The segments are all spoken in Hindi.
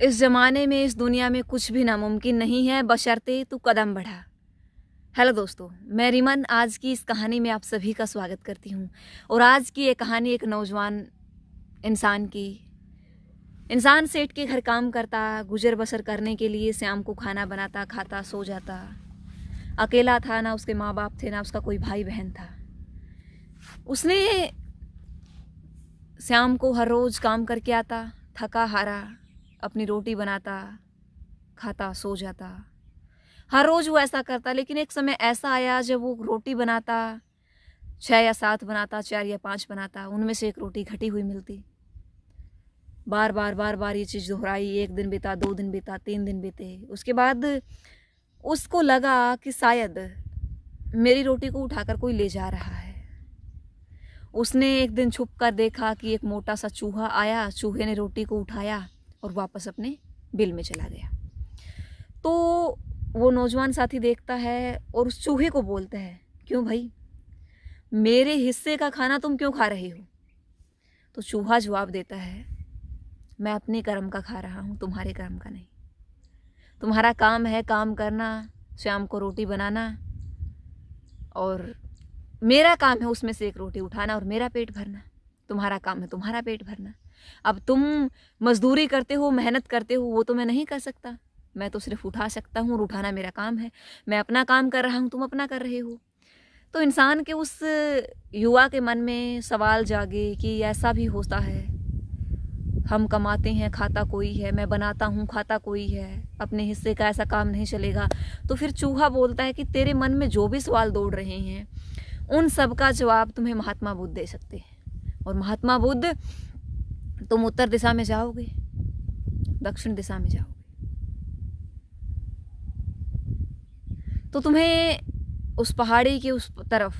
इस ज़माने में, इस दुनिया में कुछ भी नामुमकिन नहीं है बशर्ते तू कदम बढ़ा। हेलो दोस्तों, मैं रिमन आज की इस कहानी में आप सभी का स्वागत करती हूँ। और आज की ये कहानी एक नौजवान इंसान की। इंसान सेठ के घर काम करता, गुजर बसर करने के लिए शाम को खाना बनाता, खाता, सो जाता। अकेला था, ना उसके माँ बाप थे, ना उसका कोई भाई बहन था। उसने शाम को हर रोज़ काम करके आता, थका हारा, अपनी रोटी बनाता, खाता, सो जाता। हर रोज़ वो ऐसा करता, लेकिन एक समय ऐसा आया जब वो रोटी बनाता, 6 या 7 बनाता, 4 या 5 बनाता, उनमें से एक रोटी घटी हुई मिलती। बार बार ये चीज़ दोहराई। 1 दिन बीता, 2 दिन बीता, 3 दिन बीते। उसके बाद उसको लगा कि शायद मेरी रोटी को उठाकर कोई ले जा रहा है। उसने एक दिन छुप कर देखा कि एक मोटा सा चूहा आया। चूहे ने रोटी को उठाया और वापस अपने बिल में चला गया। तो वो नौजवान साथी देखता है और उस चूहे को बोलता है, क्यों भाई, मेरे हिस्से का खाना तुम क्यों खा रहे हो? तो चूहा जवाब देता है, मैं अपने कर्म का खा रहा हूँ, तुम्हारे कर्म का नहीं। तुम्हारा काम है काम करना, शाम को रोटी बनाना, और मेरा काम है उसमें से एक रोटी उठाना और मेरा पेट भरना। तुम्हारा काम है तुम्हारा पेट भरना। अब तुम मजदूरी करते हो, मेहनत करते हो, वो तो मैं नहीं कर सकता। मैं तो सिर्फ उठा सकता हूँ और उठाना मेरा काम है। मैं अपना काम कर रहा हूँ, तुम अपना कर रहे हो। तो इंसान के उस युवा के मन में सवाल जागे कि ऐसा भी होता है। हम कमाते हैं, खाता कोई है, मैं बनाता हूँ, खाता कोई है, अपने हिस्से का ऐसा काम नहीं चलेगा। तो फिर चूहा बोलता है कि तेरे मन में जो भी सवाल दौड़ रहे हैं, उन सब का जवाब तुम्हें महात्मा बुद्ध दे सकते हैं। और महात्मा बुद्ध, तुम उत्तर दिशा में जाओगे, दक्षिण दिशा में जाओगे, तो तुम्हें उस पहाड़ी के उस तरफ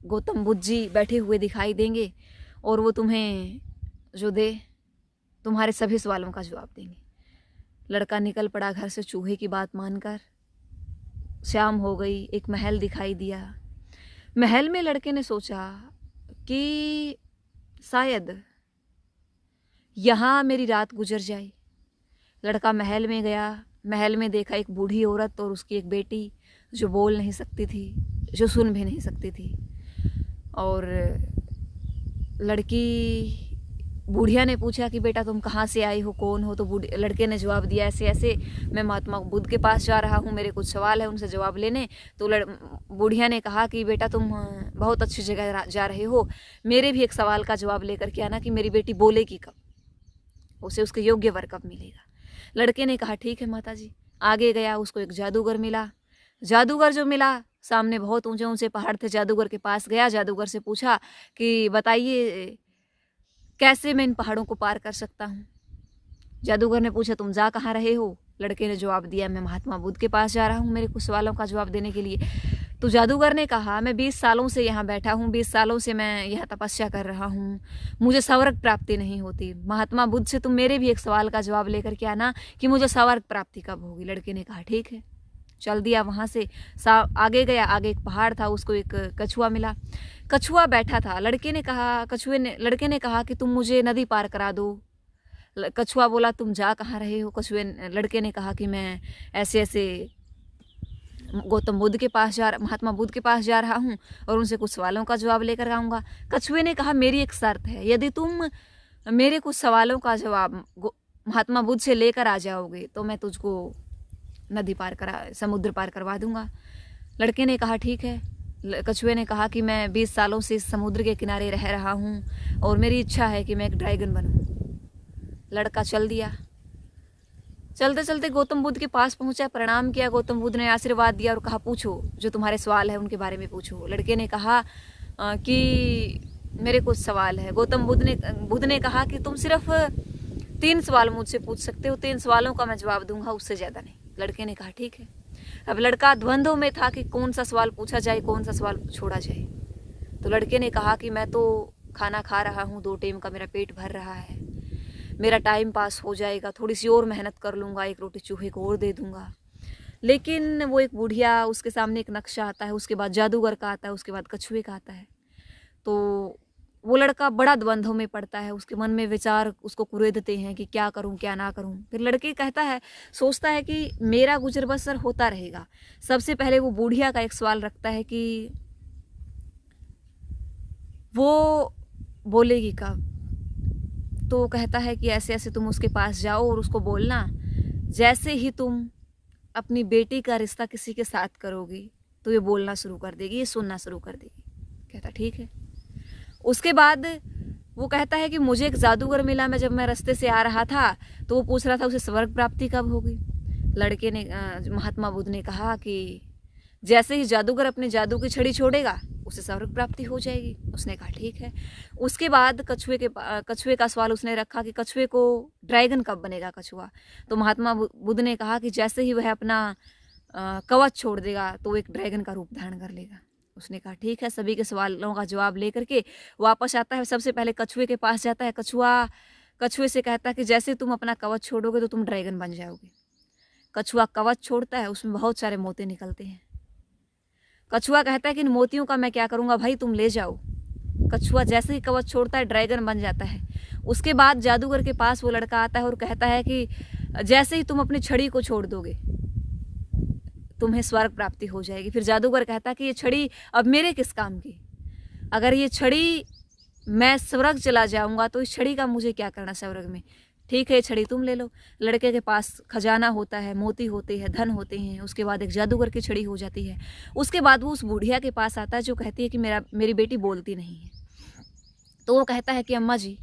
गौतम बुद्ध जी बैठे हुए दिखाई देंगे और वो तुम्हें जो दे, तुम्हारे सभी सवालों का जवाब देंगे। लड़का निकल पड़ा घर से चूहे की बात मानकर। शाम हो गई, एक महल दिखाई दिया। महल में लड़के ने सोचा कि शायद यहाँ मेरी रात गुजर जाए। लड़का महल में गया। महल में देखा एक बूढ़ी औरत और उसकी एक बेटी जो बोल नहीं सकती थी, जो सुन भी नहीं सकती थी। और लड़की, बूढ़िया ने पूछा कि बेटा तुम कहाँ से आई हो, कौन हो? तो लड़के ने जवाब दिया, ऐसे ऐसे मैं महात्मा बुद्ध के पास जा रहा हूँ, मेरे कुछ सवाल है उनसे जवाब लेने। तो बूढ़िया ने कहा कि बेटा तुम बहुत अच्छी जगह जा रहे हो, मेरे भी एक सवाल का जवाब लेकर के आना कि मेरी बेटी बोलेगी कब, उसे उसके योग्य वर कब मिलेगा। लड़के ने कहा ठीक है माता जी। आगे गया, उसको एक जादूगर मिला। जादूगर जो मिला, सामने बहुत ऊंचे ऊंचे पहाड़ थे। जादूगर के पास गया, जादूगर से पूछा कि बताइए कैसे मैं इन पहाड़ों को पार कर सकता हूँ। जादूगर ने पूछा तुम जा कहाँ रहे हो? लड़के ने जवाब दिया, मैं महात्मा बुद्ध के पास जा रहा हूँ मेरे कुछ सवालों का जवाब देने के लिए। तो जादूगर ने कहा, मैं 20 सालों से यहाँ बैठा हूँ, 20 सालों से मैं यहाँ तपस्या कर रहा हूँ, मुझे स्वर्ग प्राप्ति नहीं होती। महात्मा बुद्ध से तुम मेरे भी एक सवाल का जवाब लेकर के आना कि मुझे स्वर्ग प्राप्ति कब होगी। लड़के ने कहा ठीक है। चल दिया। वहाँ से आगे गया। आगे एक पहाड़ था, उसको एक कछुआ मिला। कछुआ बैठा था। लड़के ने कहा कि तुम मुझे नदी पार करा दो। कछुआ बोला तुम जा कहाँ रहे हो? लड़के ने कहा कि मैं ऐसे ऐसे गौतम बुद्ध के पास महात्मा बुद्ध के पास जा रहा हूँ और उनसे कुछ सवालों का जवाब लेकर आऊँगा। कछुए ने कहा मेरी एक शर्त है, यदि तुम मेरे कुछ सवालों का जवाब महात्मा बुद्ध से लेकर आ जाओगे तो मैं तुझको समुद्र पार करवा दूंगा। लड़के ने कहा ठीक है। कछुए ने कहा कि मैं 20 सालों से इस समुद्र के किनारे रह रहा हूँ और मेरी इच्छा है कि मैं एक ड्रैगन बनूं। लड़का चल दिया। चलते चलते गौतम बुद्ध के पास पहुंचा, प्रणाम किया। गौतम बुद्ध ने आशीर्वाद दिया और कहा पूछो, जो तुम्हारे सवाल है उनके बारे में पूछो। लड़के ने कहा कि मेरे कुछ सवाल है। गौतम बुद्ध ने कहा कि तुम सिर्फ 3 सवाल मुझसे पूछ सकते हो, 3 सवालों का मैं जवाब दूंगा, उससे ज़्यादा नहीं। लड़के ने कहा ठीक है। अब लड़का द्वंद्व में था कि कौन सा सवाल पूछा जाए, कौन सा सवाल छोड़ा जाए। तो लड़के ने कहा कि मैं तो खाना खा रहा हूँ, 2 टाइम का मेरा पेट भर रहा है, मेरा टाइम पास हो जाएगा, थोड़ी सी और मेहनत कर लूँगा, एक रोटी चूहे को और दे दूँगा। लेकिन वो एक बुढ़िया, उसके सामने एक नक्शा आता है, उसके बाद जादूगर का आता है, उसके बाद कछुए का आता है। तो वो लड़का बड़ा द्वंद्व में पड़ता है, उसके मन में विचार उसको कुरेदते हैं कि क्या करूं क्या ना करूं। फिर लड़के कहता है, सोचता है कि मेरा गुजर बसर होता रहेगा। सबसे पहले वो बूढ़िया का एक सवाल रखता है कि वो बोलेगी कब। तो वो कहता है कि ऐसे ऐसे तुम उसके पास जाओ और उसको बोलना, जैसे ही तुम अपनी बेटी का रिश्ता किसी के साथ करोगी तो ये बोलना शुरू कर देगी, ये सुनना शुरू कर देगी। कहता ठीक है। उसके बाद वो कहता है कि मुझे एक जादूगर मिला, मैं जब मैं रास्ते से आ रहा था तो वो पूछ रहा था उसे स्वर्ग प्राप्ति कब होगी। लड़के ने महात्मा बुद्ध ने कहा कि जैसे ही जादूगर अपने जादू की छड़ी छोड़ेगा उसे स्वर्ग प्राप्ति हो जाएगी। उसने कहा ठीक है। उसके बाद कछुए का सवाल उसने रखा कि कछुए को ड्रैगन कब बनेगा कछुआ। तो महात्मा बुद्ध ने कहा कि जैसे ही वह अपना कवच छोड़ देगा तो वो एक ड्रैगन का रूप धारण कर लेगा। उसने कहा ठीक है। सभी के सवालों का जवाब लेकर के वापस आता है। सबसे पहले कछुए के पास जाता है। कछुए से कहता है कि जैसे तुम अपना कवच छोड़ोगे तो तुम ड्रैगन बन जाओगे। कछुआ कवच छोड़ता है, उसमें बहुत सारे मोती निकलते हैं। कछुआ कहता है कि इन मोतियों का मैं क्या करूँगा, भाई तुम ले जाओ। कछुआ जैसे ही कवच छोड़ता है ड्रैगन बन जाता है। उसके बाद जादूगर के पास वो लड़का आता है और कहता है कि जैसे ही तुम अपनी छड़ी को छोड़ दोगे तुम्हें स्वर्ग प्राप्ति हो जाएगी। फिर जादूगर कहता है कि ये छड़ी अब मेरे किस काम की, अगर ये छड़ी मैं स्वर्ग चला जाऊंगा तो इस छड़ी का मुझे क्या करना स्वर्ग में। ठीक है, छड़ी तुम ले लो। लड़के के पास खजाना होता है, मोती होते हैं, धन होते हैं। उसके बाद एक जादूगर की छड़ी हो जाती है। उसके बाद वो उस बुढ़िया के पास आता है जो कहती है कि मेरी बेटी बोलती नहीं है। तो वो कहता है कि अम्मा जी,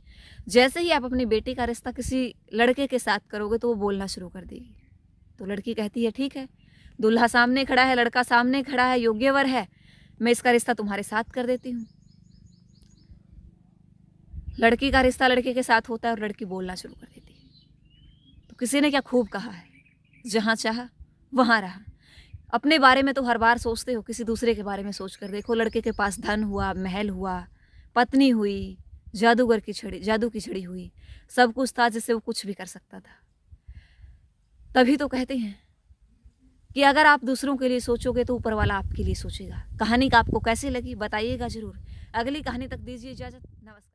जैसे ही आप अपनी बेटी का रिश्ता किसी लड़के के साथ करोगे तो वो बोलना शुरू कर देगी। तो लड़की कहती है ठीक है, दूल्हा सामने खड़ा है, लड़का सामने खड़ा है, योग्य वर है, मैं इसका रिश्ता तुम्हारे साथ कर देती हूँ। लड़की का रिश्ता लड़के के साथ होता है और लड़की बोलना शुरू कर देती है। तो किसी ने क्या खूब कहा है, जहाँ चाहा वहाँ रहा। अपने बारे में तो हर बार सोचते हो, किसी दूसरे के बारे में सोच कर देखो। लड़के के पास धन हुआ, महल हुआ, पत्नी हुई, जादू की छड़ी हुई, सब कुछ था जिससे वो कुछ भी कर सकता था। तभी तो कहते हैं कि अगर आप दूसरों के लिए सोचोगे तो ऊपर वाला आपके लिए सोचेगा। कहानी का आपको कैसी लगी बताइएगा ज़रूर। अगली कहानी तक दीजिए इजाज़त। नमस्कार।